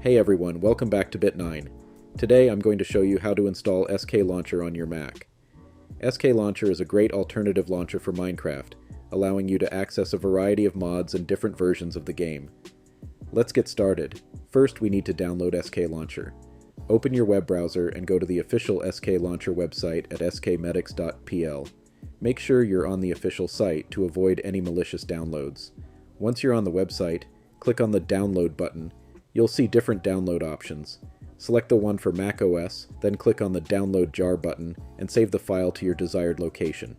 Hey everyone, welcome back to Bit9. Today I'm going to show you how to install SKlauncher on your Mac. SKlauncher is a great alternative launcher for Minecraft, allowing you to access a variety of mods and different versions of the game. Let's get started. First, we need to download SKlauncher. Open your web browser and go to the official SKlauncher website at skmedics.pl. Make sure you're on the official site to avoid any malicious downloads. Once you're on the website, click on the Download button. You'll see different download options. Select the one for macOS, then click on the Download Jar button and save the file to your desired location.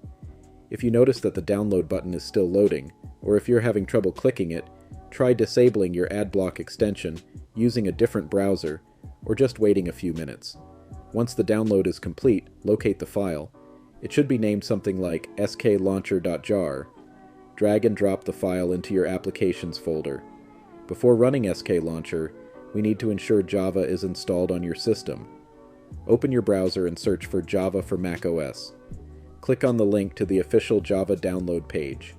If you notice that the download button is still loading, or if you're having trouble clicking it, try disabling your AdBlock extension, using a different browser, or just waiting a few minutes. Once the download is complete, locate the file. It should be named something like sklauncher.jar. Drag and drop the file into your Applications folder. Before running SKlauncher, we need to ensure Java is installed on your system. Open your browser and search for Java for macOS. Click on the link to the official Java download page.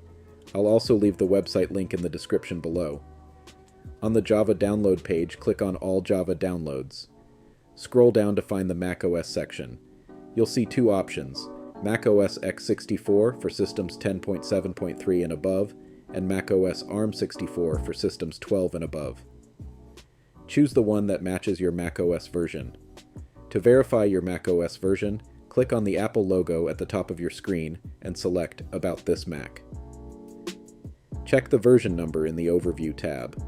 I'll also leave the website link in the description below. On the Java download page, click on All Java Downloads. Scroll down to find the macOS section. You'll see two options: macOS x64 for systems 10.7.3 and above, and macOS ARM64 for systems 12 and above. Choose the one that matches your macOS version. To verify your macOS version, click on the Apple logo at the top of your screen and select About This Mac. Check the version number in the Overview tab.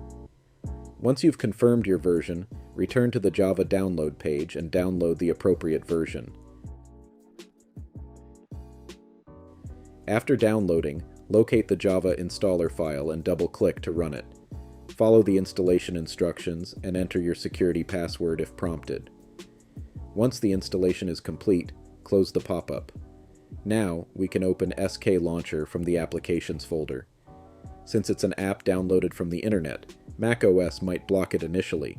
Once you've confirmed your version, return to the Java download page and download the appropriate version. After downloading, locate the Java installer file and double-click to run it. Follow the installation instructions and enter your security password if prompted. Once the installation is complete, close the pop-up. Now, we can open SKlauncher from the Applications folder. Since it's an app downloaded from the internet, macOS might block it initially.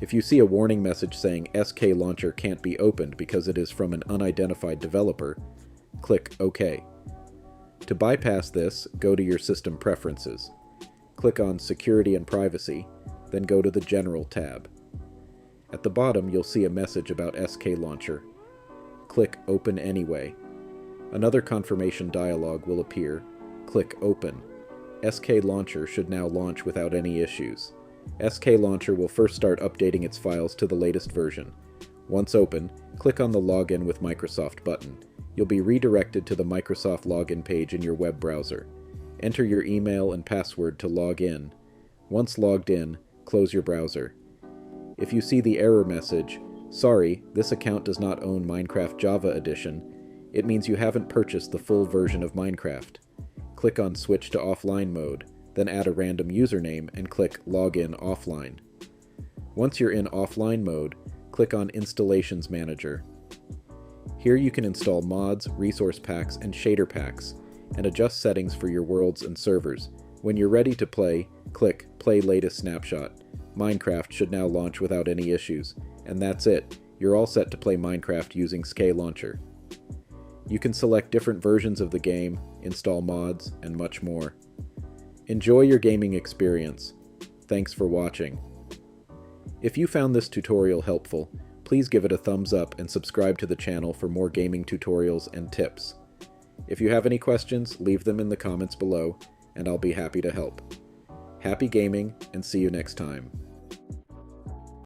If you see a warning message saying SKlauncher can't be opened because it is from an unidentified developer, click OK. To bypass this, go to your System Preferences. Click on Security and Privacy, then go to the General tab. At the bottom, you'll see a message about SKlauncher. Click Open Anyway. Another confirmation dialog will appear. Click Open. SKlauncher should now launch without any issues. SKlauncher will first start updating its files to the latest version. Once open, click on the Login with Microsoft button. You'll be redirected to the Microsoft login page in your web browser. Enter your email and password to log in. Once logged in, close your browser. If you see the error message, "Sorry, this account does not own Minecraft Java Edition," it means you haven't purchased the full version of Minecraft. Click on Switch to Offline mode, then add a random username and click Login Offline. Once you're in offline mode, click on Installations Manager. Here you can install mods, resource packs, and shader packs, and adjust settings for your worlds and servers. When you're ready to play, click Play Latest Snapshot. Minecraft should now launch without any issues, and that's it. You're all set to play Minecraft using SKlauncher. You can select different versions of the game, install mods, and much more. Enjoy your gaming experience. Thanks for watching. If you found this tutorial helpful, please give it a thumbs up and subscribe to the channel for more gaming tutorials and tips. If you have any questions, leave them in the comments below, and I'll be happy to help. Happy gaming, and see you next time.